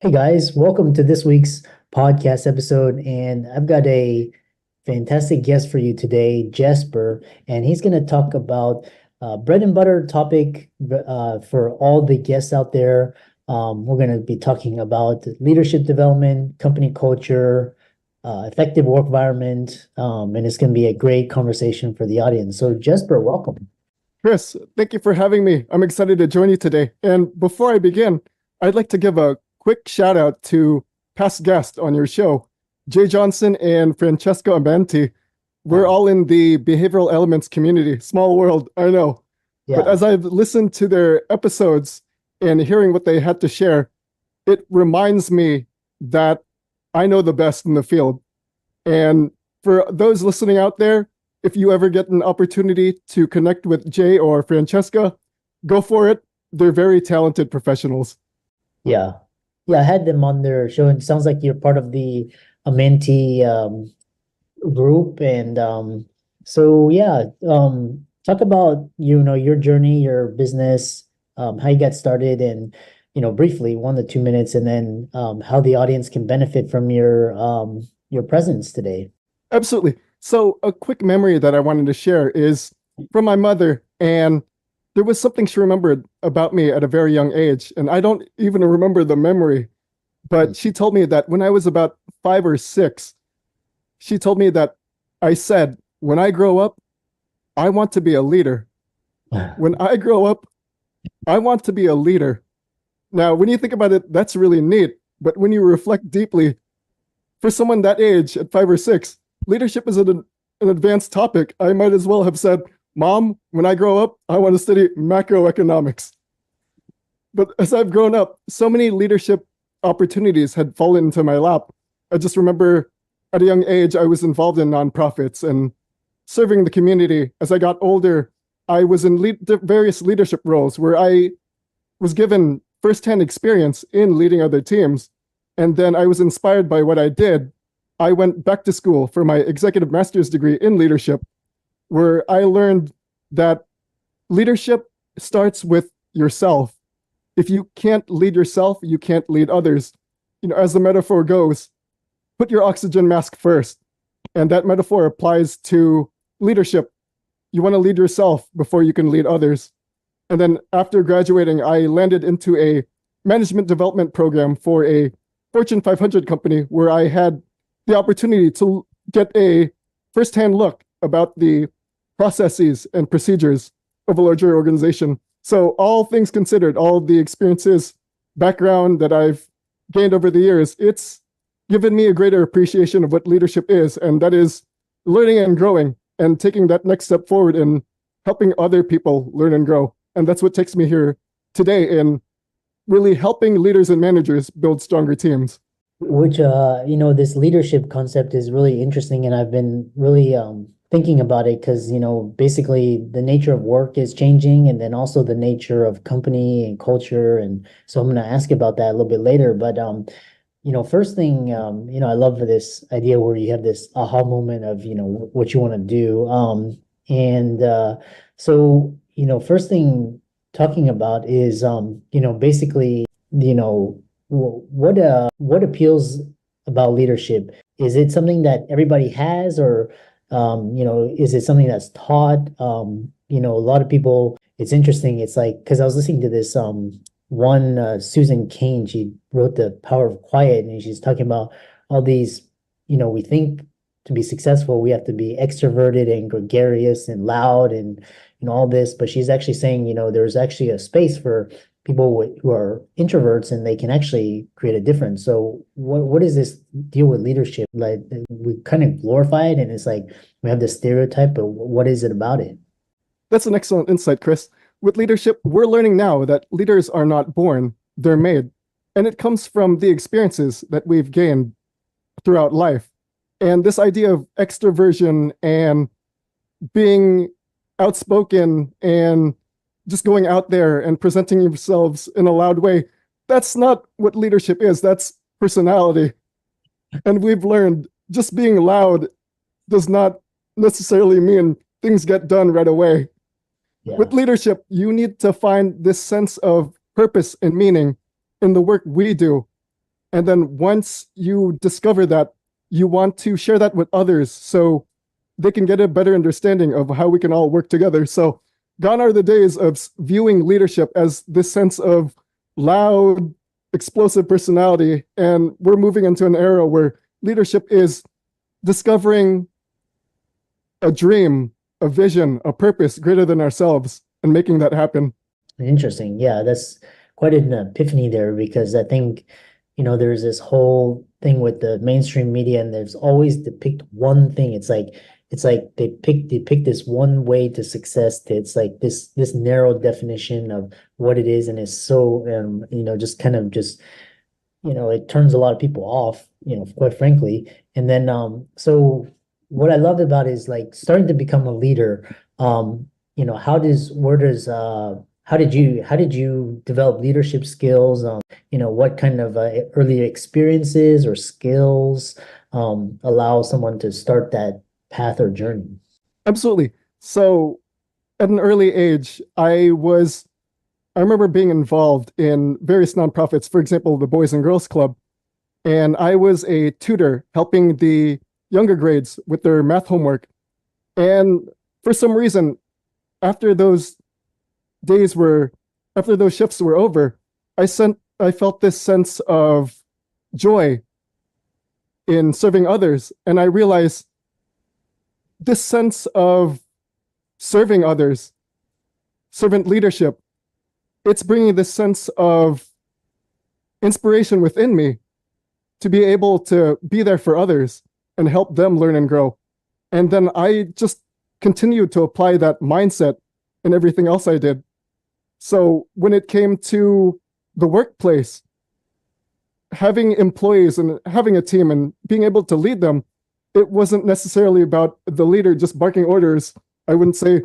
Hey guys, welcome to this week's podcast episode. And I've got a fantastic guest for you today, Jesper, and he's going to talk about bread and butter topic for all the guests out there. We're going to be talking about leadership development, company culture, effective work environment, and it's going to be a great conversation for the audience. So, Jesper, welcome. Chris, thank you for having me. I'm excited to join you today. And before I begin, I'd like to give a quick shout out to past guests on your show, Jay Johnson and Francesco Amanti. We're Uh, all in the behavioral elements community. Small world, I know. But yeah. as I've listened to their episodes and hearing what they had to share, it reminds me that I know the best in the field. And for those listening out there, if you ever get an opportunity to connect with Jay or Francesca, go for it. They're very talented professionals. Yeah. Yeah, I had them on their show, and it sounds like you're part of the Amenti group. And so yeah, talk about your journey, your business, how you got started, and briefly 1 to 2 minutes, and then how the audience can benefit from your presence today. Absolutely. So, a quick memory that I wanted to share is from my mother, and there was something she remembered about me at a very young age. And I don't even remember the memory, but she told me that when I was about 5 or 6, she told me that I said, when I grow up, I want to be a leader. When I grow up, I want to be a leader. Now, when you think about it, that's really neat. But when you reflect deeply, for someone that age at 5 or 6, leadership is an advanced topic. I might as well have said, Mom, when I grow up, I want to study macroeconomics. But as I've grown up, so many leadership opportunities had fallen into my lap. I just remember at a young age, I was involved in nonprofits and serving the community. As I got older, I was in various leadership roles where I was given firsthand experience in leading other teams. And then I was inspired by what I did. I went back to school for my executive master's degree in leadership, where I learned that leadership starts with yourself. If you can't lead yourself, you can't lead others. As the metaphor goes, put your oxygen mask first. And that metaphor applies to leadership. You want to lead yourself before you can lead others. And then after graduating, I landed into a management development program for a Fortune 500 company where I had the opportunity to get a firsthand look about the processes and procedures of a larger organization. So, all things considered, all the experiences, background that I've gained over the years, it's given me a greater appreciation of what leadership is, and that is learning and growing and taking that next step forward and helping other people learn and grow. And that's what takes me here today in really helping leaders and managers build stronger teams. Which this leadership concept is really interesting, and I've been really thinking about it because basically the nature of work is changing, and then also the nature of company and culture. And so I'm going to ask about that a little bit later. But first thing, I love this idea where you have this aha moment of what you want to do. And so first thing talking about is basically what appeals about leadership? Is it something that everybody has, or is it something that's taught? A lot of people, it's interesting. It's like, because I was listening to this one Susan Cain, she wrote The Power of Quiet, and she's talking about all these, we think to be successful, we have to be extroverted and gregarious and loud and all this, but she's actually saying, there's actually a space for people who are introverts, and they can actually create a difference. So what is this deal with leadership? Like, we kind of glorify it, and it's like we have this stereotype, but what is it about it? That's an excellent insight, Chris. With leadership, we're learning now that leaders are not born, they're made. And it comes from the experiences that we've gained throughout life. And this idea of extroversion and being outspoken and just going out there and presenting yourselves in a loud way, that's not what leadership is. That's personality. And we've learned just being loud does not necessarily mean things get done right away. Yeah. With leadership, you need to find this sense of purpose and meaning in the work we do. And then once you discover that, you want to share that with others so they can get a better understanding of how we can all work together. So gone are the days of viewing leadership as this sense of loud, explosive personality. And we're moving into an era where leadership is discovering a dream, a vision, a purpose greater than ourselves and making that happen. Interesting. Yeah, that's quite an epiphany there because I think, there's this whole thing with the mainstream media and there's always depict one thing. It's like they pick this one way to success. It's like this narrow definition of what it is, and it's so just kind of just it turns a lot of people off, quite frankly. And then so what I loved about it is like starting to become a leader. How did you develop leadership skills? What kind of early experiences or skills allow someone to start that path or journey? Absolutely. So at an early age, I remember being involved in various nonprofits, for example, the Boys and Girls Club, and I was a tutor helping the younger grades with their math homework. And for some reason, after those days were, after those shifts were over, I felt this sense of joy in serving others. And I realized this sense of serving others, servant leadership, it's bringing this sense of inspiration within me to be able to be there for others and help them learn and grow. And then I just continued to apply that mindset in everything else I did. So when it came to the workplace, having employees and having a team and being able to lead them, it wasn't necessarily about the leader just barking orders. I wouldn't say,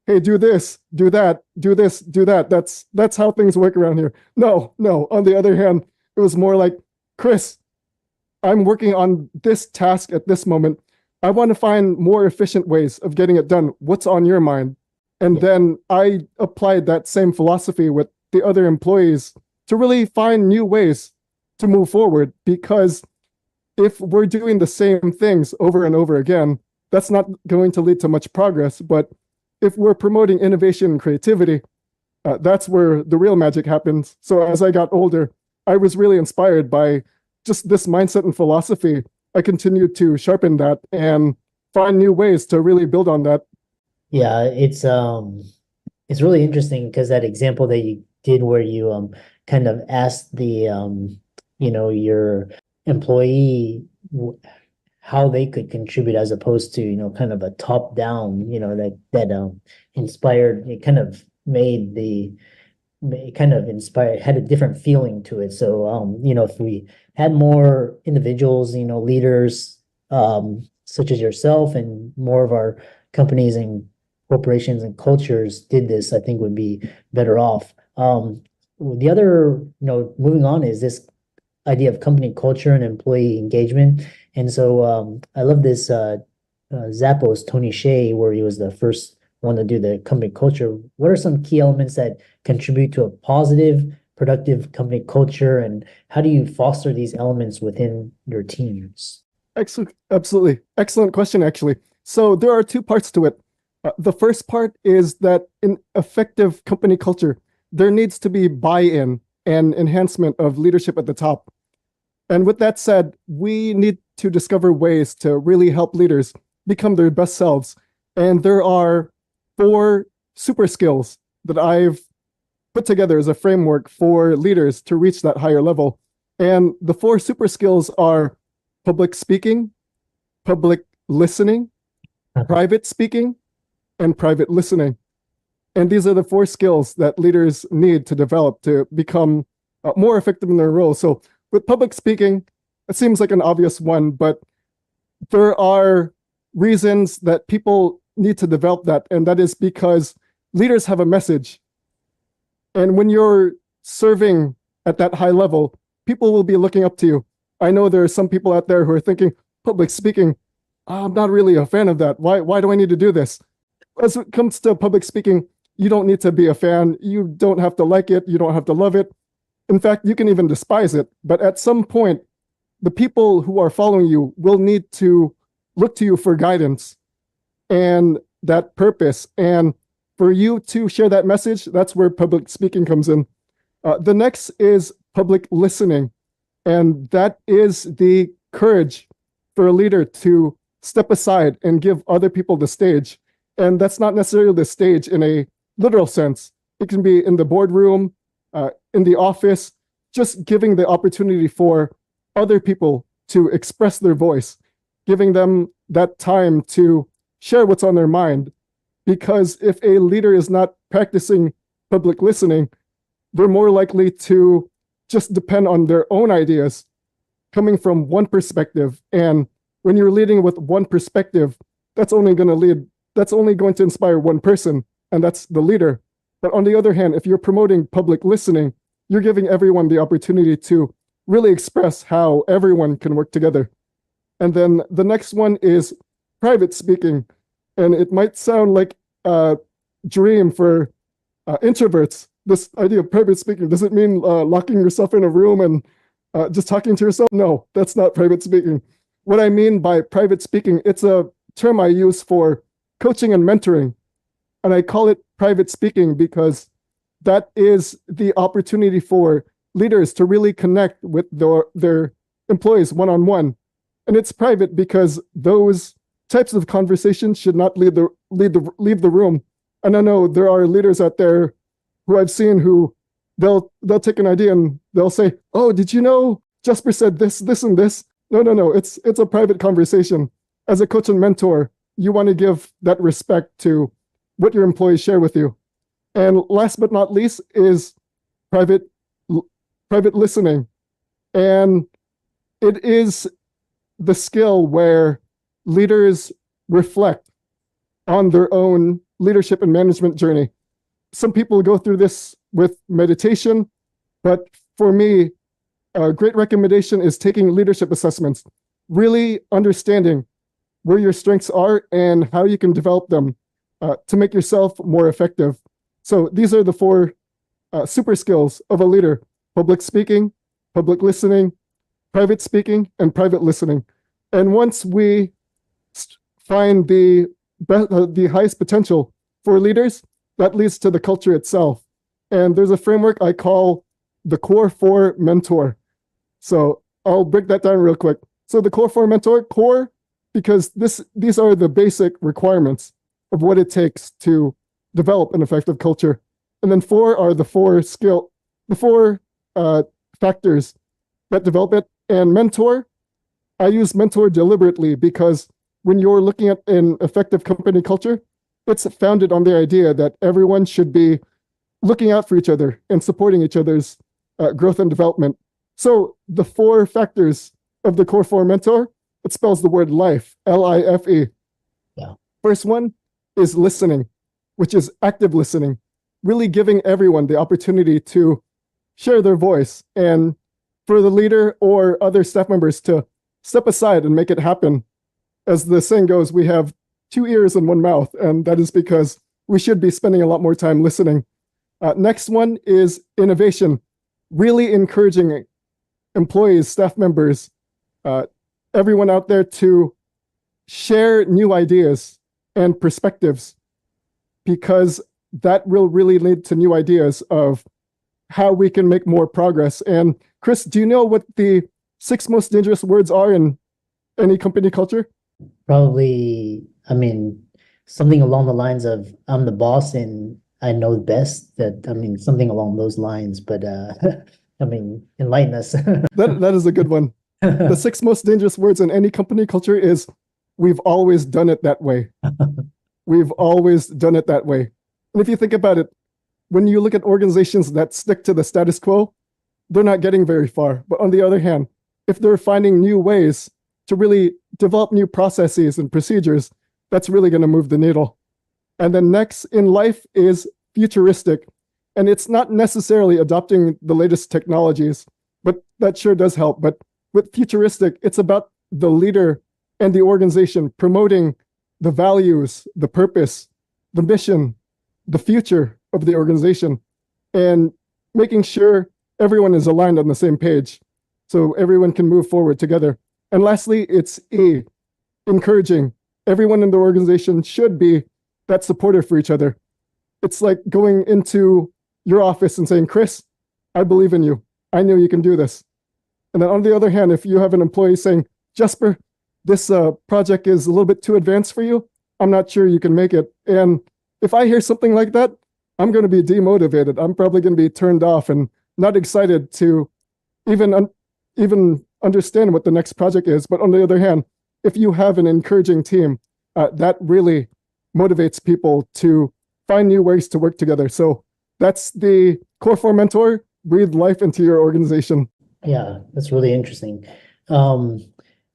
hey, do this, do that, do this, do that. That's how things work around here. No, no. On the other hand, it was more like, Chris, I'm working on this task at this moment. I want to find more efficient ways of getting it done. What's on your mind? And then I applied that same philosophy with the other employees to really find new ways to move forward. Because if we're doing the same things over and over again, that's not going to lead to much progress. But if we're promoting innovation and creativity, that's where the real magic happens. So as I got older, I was really inspired by just this mindset and philosophy. I continued to sharpen that and find new ways to really build on that. Yeah, it's really interesting because that example that you did where you kind of asked the your employee how they could contribute as opposed to kind of a top down that inspired it kind of made the it kind of inspired had a different feeling to it. So if we had more individuals, leaders such as yourself, and more of our companies and corporations and cultures did this, I think would be better off. The other, moving on, is this idea of company culture and employee engagement. And so I love this Zappos Tony Hsieh, where he was the first one to do the company culture. What are some key elements that contribute to a positive, productive company culture, and how do you foster these elements within your teams? Excellent, absolutely. Excellent question, actually. So there are two parts to it. The first part is that in effective company culture, there needs to be buy-in and enhancement of leadership at the top. And with that said, we need to discover ways to really help leaders become their best selves. And there are 4 super skills that I've put together as a framework for leaders to reach that higher level. And the 4 super skills are public speaking, public listening, private speaking, and private listening. And these are the 4 skills that leaders need to develop to become more effective in their role. So with public speaking, it seems like an obvious one, but there are reasons that people need to develop that. And that is because leaders have a message. And when you're serving at that high level, people will be looking up to you. I know there are some people out there who are thinking, public speaking, I'm not really a fan of that. Why do I need to do this? As it comes to public speaking, you don't need to be a fan. You don't have to like it. You don't have to love it. In fact, you can even despise it. But at some point, the people who are following you will need to look to you for guidance and that purpose. And for you to share that message, that's where public speaking comes in. The next is public listening. And that is the courage for a leader to step aside and give other people the stage. And that's not necessarily the stage in a literal sense. It can be in the boardroom, in the office, just giving the opportunity for other people to express their voice, giving them that time to share what's on their mind. Because if a leader is not practicing public listening, they're more likely to just depend on their own ideas coming from one perspective. And when you're leading with one perspective, that's only going to inspire one person, and that's the leader. But on the other hand, if you're promoting public listening, you're giving everyone the opportunity to really express how everyone can work together. And then the next one is private speaking. And it might sound like a dream for introverts. This idea of private speaking, does it mean locking yourself in a room and just talking to yourself? No, that's not private speaking. What I mean by private speaking, it's a term I use for coaching and mentoring. And I call it private speaking because that is the opportunity for leaders to really connect with their employees one-on-one. And it's private because those types of conversations should not leave the room. And I know there are leaders out there who I've seen who they'll take an idea and they'll say, "Oh, did you know Jessper said this, and this?" No. It's a private conversation. As a coach and mentor, you want to give that respect to what your employees share with you. And last but not least is private listening. And it is the skill where leaders reflect on their own leadership and management journey. Some people go through this with meditation, but for me, a great recommendation is taking leadership assessments, really understanding where your strengths are and how you can develop them to make yourself more effective. So these are the four super skills of a leader: public speaking, public listening, private speaking, and private listening. And once we find the highest potential for leaders, that leads to the culture itself. And there's a framework I call the Core 4 Mentor. So I'll break that down real quick. So the Core 4 Mentor, core, because these are the basic requirements of what it takes to develop an effective culture. And then 4 are the four factors that develop it. And mentor, I use mentor deliberately because when you're looking at an effective company culture, it's founded on the idea that everyone should be looking out for each other and supporting each other's growth and development. So the 4 factors of the Core 4 Mentor, it spells the word life, L-I-F-E. Yeah. First one is listening, which is active listening, really giving everyone the opportunity to share their voice, and for the leader or other staff members to step aside and make it happen. As the saying goes, we have 2 ears and 1 mouth, and that is because we should be spending a lot more time listening. Next one is innovation, really encouraging employees, staff members, everyone out there to share new ideas and perspectives, because that will really lead to new ideas of how we can make more progress. And Chris, do you know what the 6 most dangerous words are in any company culture? Probably, I mean, something along the lines of "I'm the boss and I know best." Something along those lines. But enlighten us. That is a good one. The 6 most dangerous words in any company culture is "we've always done it that way." We've always done it that way. And if you think about it, when you look at organizations that stick to the status quo, they're not getting very far. But on the other hand, if they're finding new ways to really develop new processes and procedures, that's really going to move the needle. And then next in life is futuristic. And it's not necessarily adopting the latest technologies, but that sure does help. But with futuristic, it's about the leader and the organization promoting the values, the purpose, the mission, the future of the organization, and making sure everyone is aligned on the same page, so everyone can move forward together. And lastly, it's E, encouraging. Everyone in the organization should be that supporter for each other. It's like going into your office and saying, Chris, I believe in you. I know you can do this. And then on the other hand, if you have an employee saying, Jesper, this project is a little bit too advanced for you, I'm not sure you can make it. And if I hear something like that, I'm going to be demotivated. I'm probably going to be turned off and not excited to even understand what the next project is. But on the other hand, if you have an encouraging team, that really motivates people to find new ways to work together. So that's the core four mentor. Breathe life into your organization. Yeah, that's really interesting. Um,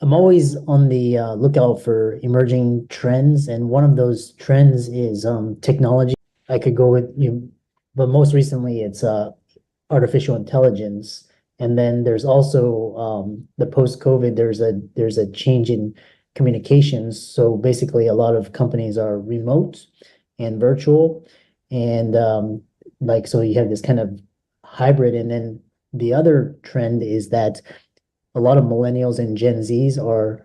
I'm always on the lookout for emerging trends, and one of those trends is technology. I could go with you, but most recently it's artificial intelligence. And then there's also the post-COVID, there's a change in communications. So basically a lot of companies are remote and virtual. And like so you have this kind of hybrid. And then the other trend is that a lot of millennials and Gen Zs are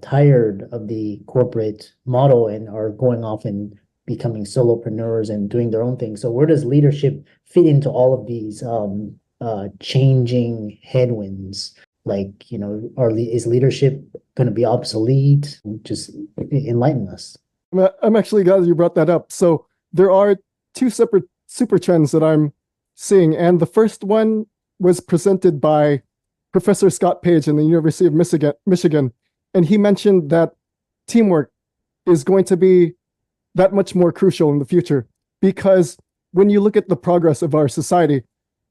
tired of the corporate model and are going off and becoming solopreneurs and doing their own thing. So where does leadership fit into all of these changing headwinds? Like, is leadership going to be obsolete? Just enlighten us. I'm actually glad you brought that up. So there are two separate super trends that I'm seeing. And the first one was presented by Professor Scott Page in the University of Michigan. And he mentioned that teamwork is going to be that much more crucial in the future, because when you look at the progress of our society,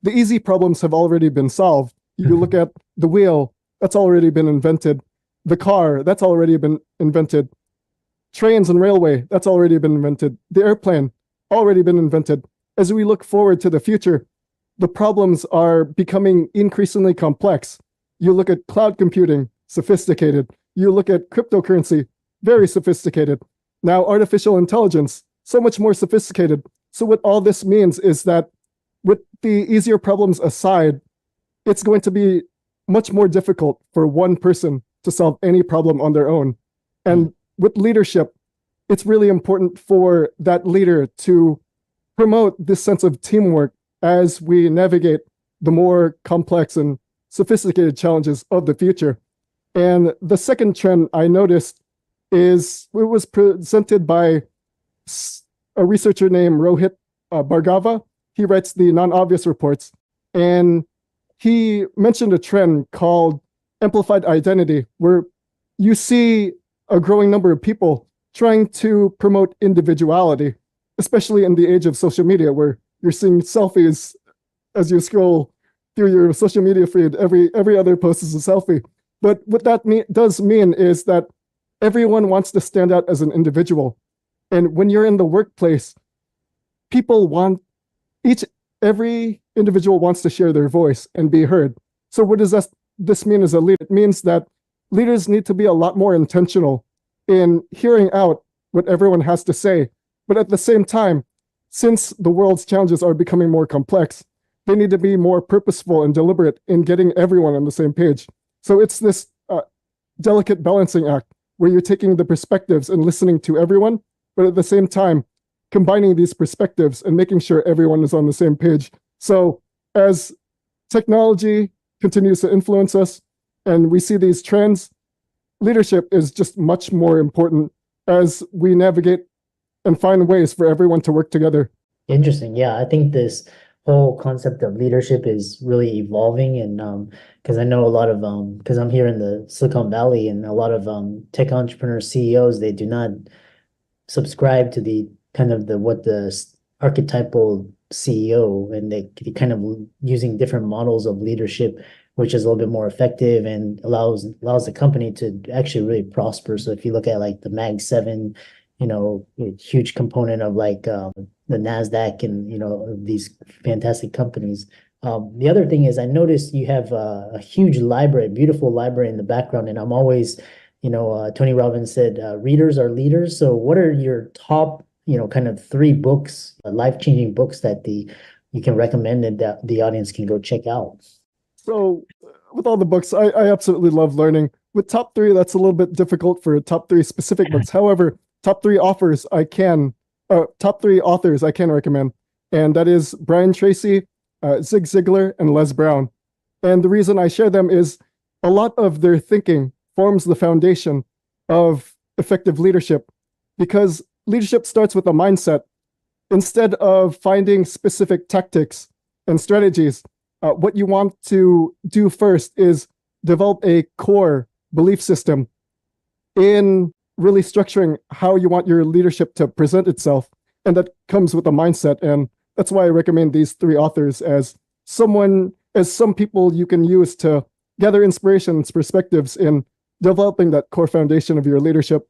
the easy problems have already been solved. You look at the wheel, that's already been invented. The car, that's already been invented. Trains and railway, that's already been invented. The airplane, already been invented. As we look forward to the future, the problems are becoming increasingly complex. You look at cloud computing, sophisticated. You look at cryptocurrency, very sophisticated. Now, artificial intelligence, so much more sophisticated. So what all this means is that with the easier problems aside, it's going to be much more difficult for one person to solve any problem on their own. And with leadership, it's really important for that leader to promote this sense of teamwork as we navigate the more complex and sophisticated challenges of the future. And the second trend I noticed is it was presented by a researcher named Rohit Bhargava. He writes the non-obvious reports, and he mentioned a trend called amplified identity, where you see a growing number of people trying to promote individuality, especially in the age of social media, where you're seeing selfies as you scroll through your social media feed. Every other post is a selfie. But what that does mean is that everyone wants to stand out as an individual. And when you're in the workplace, every individual wants to share their voice and be heard. So what does this mean as a leader? It means that leaders need to be a lot more intentional in hearing out what everyone has to say. But at the same time, since the world's challenges are becoming more complex, they need to be more purposeful and deliberate in getting everyone on the same page. So it's this delicate balancing act where you're taking the perspectives and listening to everyone, but at the same time, combining these perspectives and making sure everyone is on the same page. So as technology continues to influence us and we see these trends, leadership is just much more important as we navigate and find ways for everyone to work together. Interesting. Yeah, I think this whole concept of leadership is really evolving, and because I know a lot of because I'm here in the Silicon Valley, and a lot of tech entrepreneurs, CEOs, they do not subscribe to the kind of the archetypal CEO, and they kind of using different models of leadership, which is a little bit more effective and allows the company to actually really prosper. So if you look at like the Mag 7, huge component of like the NASDAQ and these fantastic companies. The other thing is I noticed you have a huge library, beautiful library in the background, and I'm always, Tony Robbins said, readers are leaders. So what are your top, kind of 3 books, life-changing books that the you can recommend it that the audience can go check out? So, with all the books, I absolutely love learning. With top three, that's a little bit difficult for top three specific books. However, top three authors I can recommend, and that is Brian Tracy, Zig Ziglar, and Les Brown. And the reason I share them is a lot of their thinking forms the foundation of effective leadership, because leadership starts with a mindset. Instead of finding specific tactics and strategies, what you want to do first is develop a core belief system in really structuring how you want your leadership to present itself. And that comes with a mindset. And that's why I recommend these three authors as some people you can use to gather inspirations, perspectives in developing that core foundation of your leadership.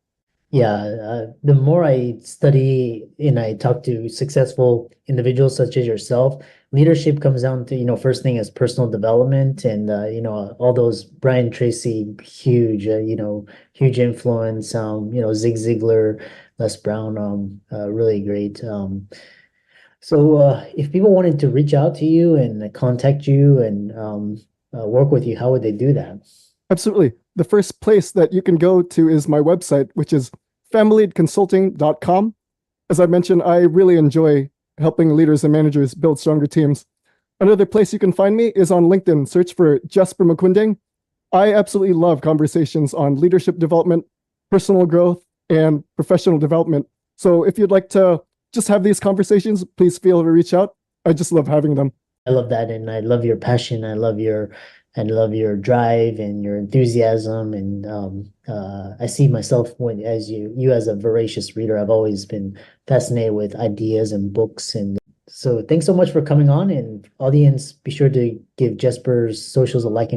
Yeah, the more I study and I talk to successful individuals such as yourself, leadership comes down to, first thing is personal development and, all those Brian Tracy, huge, huge influence, Zig Ziglar, Les Brown, really great. So if people wanted to reach out to you and contact you and work with you, how would they do that? Absolutely. The first place that you can go to is my website, which is familyconsulting.com. As I mentioned, I really enjoy helping leaders and managers build stronger teams. Another place you can find me is on LinkedIn. Search for Jessper Maquindang. I absolutely love conversations on leadership development, personal growth, and professional development. So if you'd like to just have these conversations, please feel to reach out. I just love having them. I love that, and I love your passion. I love your drive and your enthusiasm. And I see myself as you as a voracious reader. I've always been fascinated with ideas and books. And so, thanks so much for coming on. And audience, be sure to give Jesper's socials a like and